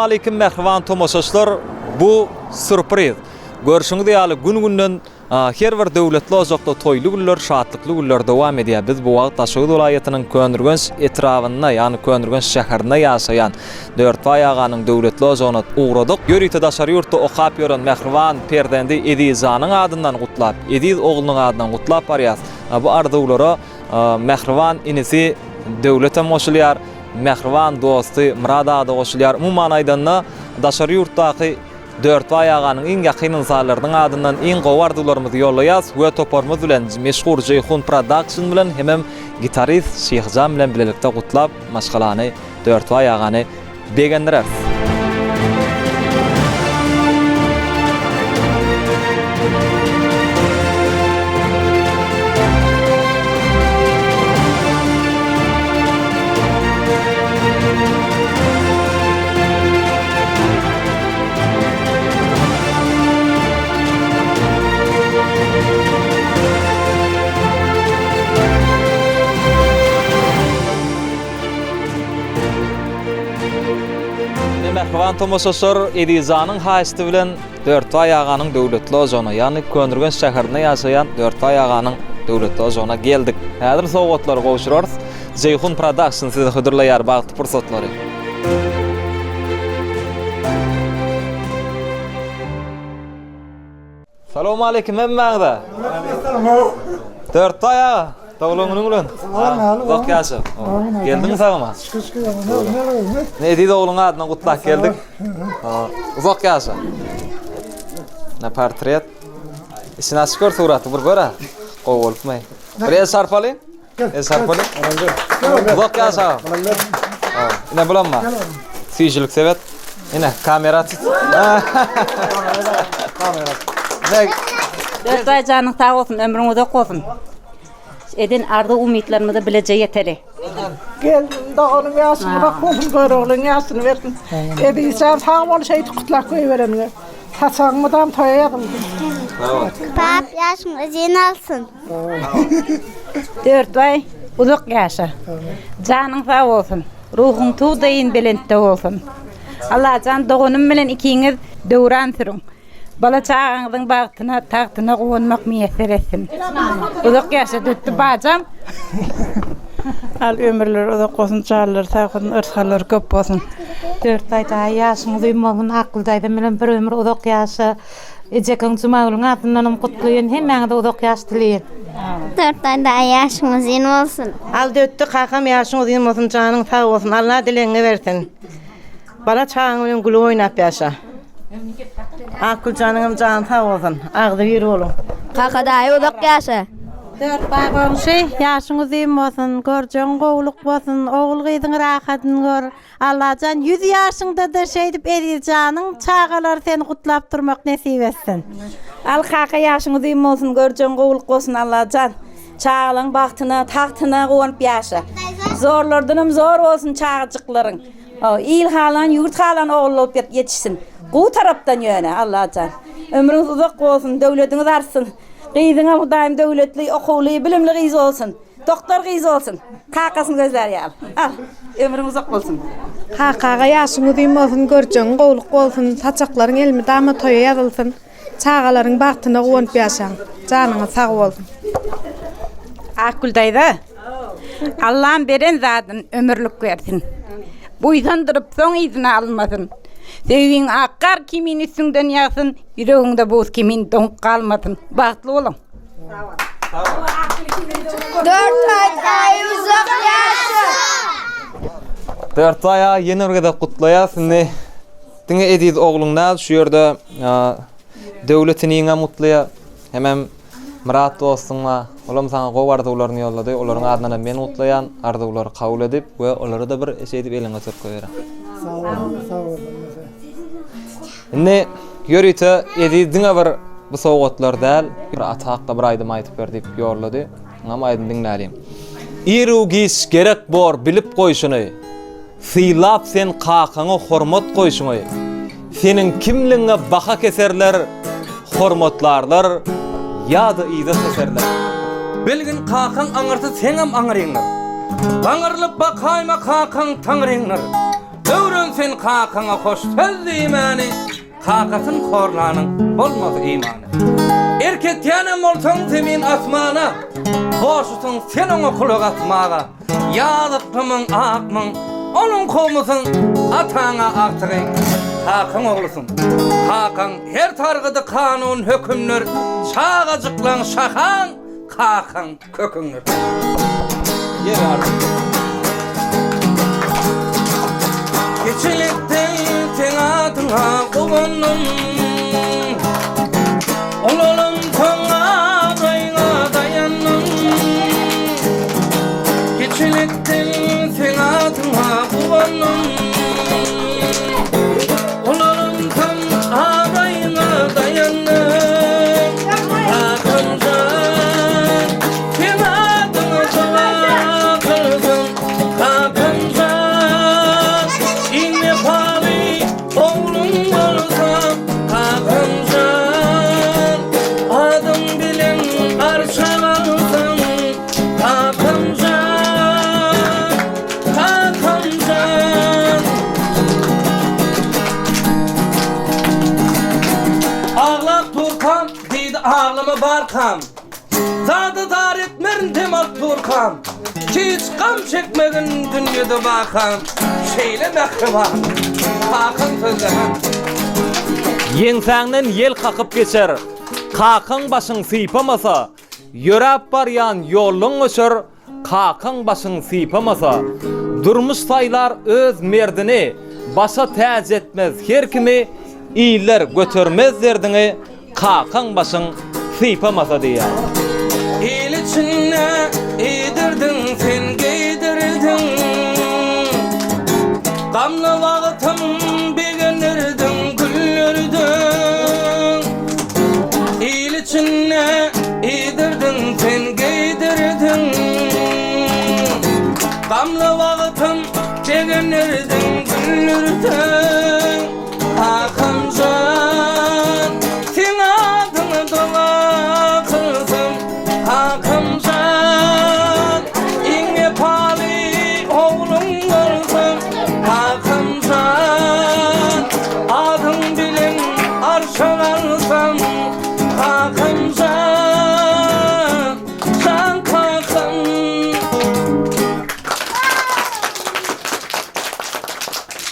aleyküm mehriban tomoşaşlar. Bu sürpriz. Görüşüňiz ýaly gün-günden her bir döwletli ozakda toýly günler, şatlykly günler dowam edýär. Biz bu wagt Taşygy welaýatynyň Köndürgöns etrawyna, ýani Köndürgöns şäherine ýaşaýan Dörtbaý aganyň döwletli ozagyna ugradyk. Ýörýte daşary ýurtda okap ýören mehriban perdendi Ediz anyň adyndan gutlap, Ediz oglunyň adyndan gutlap barýar. Bu ardawlara mehriban inisi döwletem goşulýar. Mehriban dosty Murad ada goşulýar. Umman aýdanna daşary ýurtdaky Dörtbaý aganyň iň ýakyn insanlarynyň adyndan iň gowardylarymyzy ýollaýas we toparmyz bilen meşhur Jeyhun Production bilen hemem gitarist Şeýhjam bilen bilelikde gutlap maşgalany Dörtbaý agany begendirer. Mehriban tomoşaşlar Edizanyň haýsty bilen Dörtbaý aganyň döwletli ozagyna, ýani Köndürgöns şäherine ýaşaýan Dörtbaý aganyň döwletli ozagyna geldik. Häzir sowgatlary goşurarys. Jeyhun Production sizi hödürleýär bagty pursatlary. Salamu aleykum hemmäňize. Dörtbaý aga, dowluňyň bilen. Uzak ýaşa. Geldiňiz agama. Ne diýdi oğluň adyna gutlap geldik. Uzak ýaşa. Ne portret. Isina şükür suraty bir görä. Gowulpmy. Bir sarpaly. Sarpaly. Uzak ýaşa. Ne bilenmi? Sýjilik sebet. Ine kamera tut. Kamera. Dörtbaý janyň sag bolsun, ömrüň uzak bolsun. Edin arda umytlarymyzy bilejek ýeteri. Gel dağının ýaşyny bak, oğlum görüğlüň ýaşyny bersin. Edisem sağ bol şey tutlak koýberenler. Haçaňmy dam toýaýarym. Pap ýaşyň özüni alsın. Dörtbaý uzak ýaşa. Janyň sag bolsun. Ruhuň tuğdaýyn belentde bolsun. Allah jan dogunum bilen ikiňiz döwran sürüň. Bala çağıňyzyň bagtyna, tagtyna gowanmak meýesser etsin. Uzak ýaşa döttü bajam. Al ömürler uzak bolsun, çağlar, sağın, ırsallar köp bolsun. Dörtbaý ýaşyň duýmagyň akyldaýda bilen bir ömür uzak ýaşa. Ejekiň jumaglyň adyndan gutlaýan hemmäňe uzak ýaş dileýän. Dörtbaý ýaşyň özüni bolsun. Al döttü kakam ýaşyň uzyn bolsun, janyň sag bolsun. Allah dileňe bersin. Bala çağıň bilen gül oýnap ýaşa. Akıl janyňym jan sag bolsun. Agdy bir bolun. Kakadaý uzak ýaşa. Dörtbaý bolşy, ýaşyň uzyn bolsun, görjäň gowluk bolsun, ogul gyzyň rahatyny gör. Allah jan 100 ýaşyňda da şeýdip edijanyň çağalar seni gutlap durmak nesip etsin. Al kaka ýaşyň uzyn bolsun, görjäň gowluk bolsun Allah jan. Çağlaryň bagtyna, tagtyna gowanyp ýaşa. Zorlardanam zor bolsun çağjyklaryň. İl halan, yurt halan oğlup yetişsin. Bu tarapdan ýöne Allah jan. Ömrüňiz uzak bolsun, döwletiňiz artsyn. Gyzyňa daim döwletli, okuwly, bilimli gyz bolsun. Doktor gyz bolsun. Kakasyň gözleri al. Al, ömrüň uzak bolsun. Kakaga ýaşyň uzyn bolsun, görjäň gowluk bolsun, saçaklaryň elmi dama toýa ýazylsyn. Çağalaryň bagtyna gowanyp ýaşaň. Janyňyz sag bolsun. Akyldaýda. Allah'ın beren zatyn ömürlük bersin. Buýsandyryp soň izini almasyn. Sevgiň akkar kimin üstünden ýagsyn, ýüregiňde boz kimin doňup kalmasyn. Bagtly bolun. Dörtbaý uzak ýaşa. Dörtbaý ýene bir gede gutlaýas. Diňe Ediz ogluňdan şu ýerde döwletini ýa mutlaýa. Hemem Murat dostuňa, olam saňa gowardyglaryny ýollady. Olaryň adyna men mutlaýan, ardagulary kabul edip we olary da bir eşedip eliňe türk goýaram. Ne ýörýte Ediziňe bir bu sowgatlar däl, bir ataqda bir aýdym aýtyp berdip ýollady. Ama aýdym diňlärim. Irugis gerek bor bilip goýşuny. Syýlap sen kakaňa hormat goýşuny. Senin kimliňe baha keserler, hormatlarlar. Ýa-da ýa-da keserler. Belgin kakaň aňarsa sen hem aňaryňlar. Aňarlyp bakaýma kakaň taňryňlar. Öwren sen kakana hoş sözdüymeni, kakatın horlanın bolmaz imani. Erketyanem bolsaň zemin asmana, boşusun sen oňa kulak atmaga. Ýalypmyň akmyň, onun komusun ataňa aktyryň. Hakan oglusun. Hakan her targydy kanun hökümler, çağajyklaň şahan, kakan köküňler. Ýeler. Geçilikten sen adyňa gowunum. Olalım sana dayına dayanım. Geçilikten sen adyňa gowunum. Olalım sana dayına dayanım. Hakancan sen adyňa dua kılsın. Hakancan inne pali oğlum bolsam. Hakancan adım bilen arşavalsam. Hakancan, Hakancan. Ağlap Turkan deydi ağlama barkam. Zadı dar etmerin temat Turkan. Hiç gam çekmegin dünyada bakam. Şeyle mehriban, Hakan sözlerim. Ýeňsäňden yel kakıp geçer. Kakan başyň sypamasa, ýörep barýan ýoluň öçer. Kakan başyň sypamasa, durmuş saýlar öz merdini başa täz etmez her kimi, iýler götermez derdini. Kakan başyň sypamasa diýär. El içine eğdirdin sen giydirdin. Gamlı vaqtım beğenirdin güllürdün. El içine eğdirdin sen giydirdin. Gamlı vaqtım beğenirdin güllürdün. Hakancan sen adyňa dua kılsın. Hakancan inne pali oğlum bolsam. Hakancan adyň bilen arşavalsam. Hakancan can Hakan.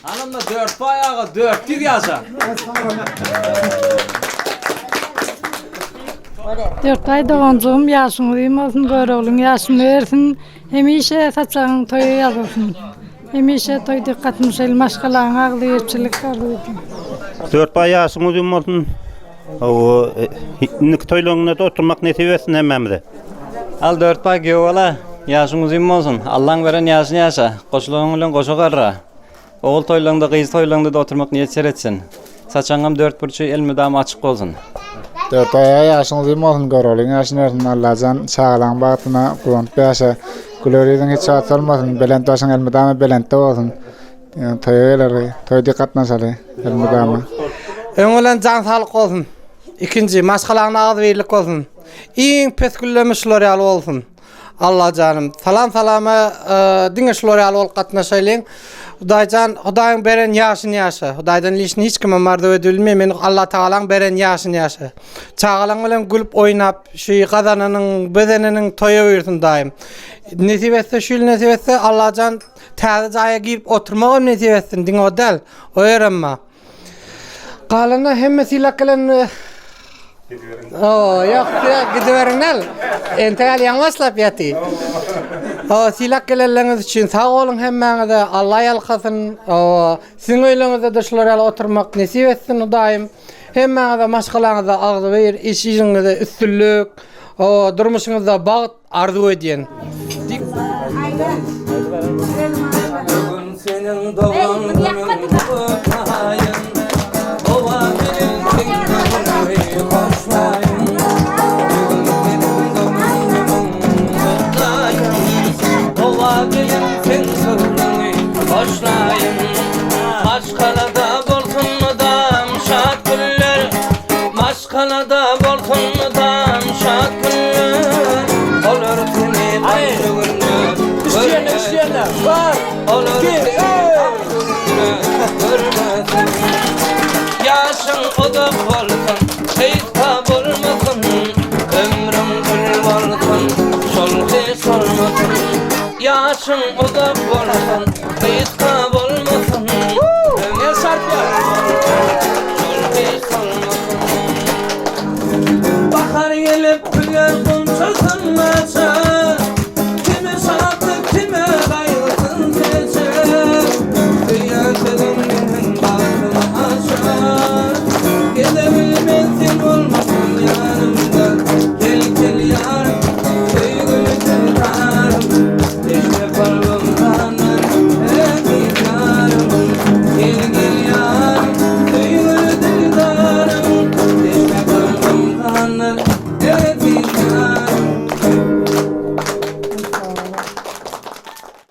Hanımda 4 bayağı 400 yaşa. Dört ay doğancığım yaşını duymasın, görüğlün yaşını versin. Hemişe saçağın toyu yazılsın. Hemişe toy dikkatmiş el maşkalan ağlı yerçilik karlıydı. 4 ay yaşını duymasın. O nik toyluğuna da oturmak nesibesini hemmemde. Al 4 ay göwala, yaşyňyz ýym bolsun. Allahyň beren ýaşyny ýaşa. Goşulagyň bilen goşa garra. Oğul toylaňda, gyz toylaňda da oturmak niýet seretsin. Saçaňam 4 burçy elmedam açyk bolsun. 4 ay yaşyňyz ýym bolsun, görülen ýaşyny versin. Allahyň çağlaň bagtyna gowunyp ýaşa. Gülöriň hiç çatılmasyn, belent başyň elmedam belentde bolsun. Toýlar, toýda gatnaşaly elmedam. Öňülen can sağlyk bolsun. İkinci, maşgalagyna ağız beýlik bolsun. Iň pesküllemiş L'Oreal bolsun. Allah canım. Salam salama diňeş L'Oreal bolup gatnaşaýlyň. Hudaýjan, Hudaýyň beren ýaşyny ýaşa. Hudaýdan liçni hiç kime marda ödülme, men Allah Taalaň beren ýaşyny ýaşa. Çağalaň bilen gülüp oýnap, şu gazanynyň, bedeniniň toýa bersin daim. Nesip etse, şu nesip etse, Allahjan täze jaýa girip oturmagy nesip etsin, diň o del. O ýerenma. Galana hemmesiyle kelen yok ya gidiverinel. Entegal yanlaşlap yati. Silak gelenleriniz için sağ olun hemmeňize. Allah ýalkasyn. Siziň öýleňizde de şolary oturmak nesip etsin o daim. Hemmeňize maşgalaňyza agzy ber, işiňize üstünlük, durmuşyňyzda bagyt arzu edýän. Bugün senin doğan günün kutlayın. Ova benim seni hoşlayın. Bugün senin doğan günün kutlayın. Ova benim seni hoşlayın. Maşkalada bolsun mu dam şat güller. Maşkalada bolsun mu dam şat güller. Olur seni tanrı günler. İsteyene var. Olur seni tanrı günler. uzak olsun, şeytan olmasın. Ömrüm gül olsun, sol hiç olmasın. Yaşın uzak olsun, şeytan olmasın. Ömrüm sol hiç olmasın. Bahar gelip güler kumçasın maça. Kimi sattı, kimi gayrısın seçe. Kıyafetin günün baktığını açar. Gidebilmezsin olmasın yanımda. Gel gel yarım, köygülü kırtarım. İşte kalbim kanar, hep yarım. Gel gel yarım, köygülü kırtarım. İşte kalbim kanar.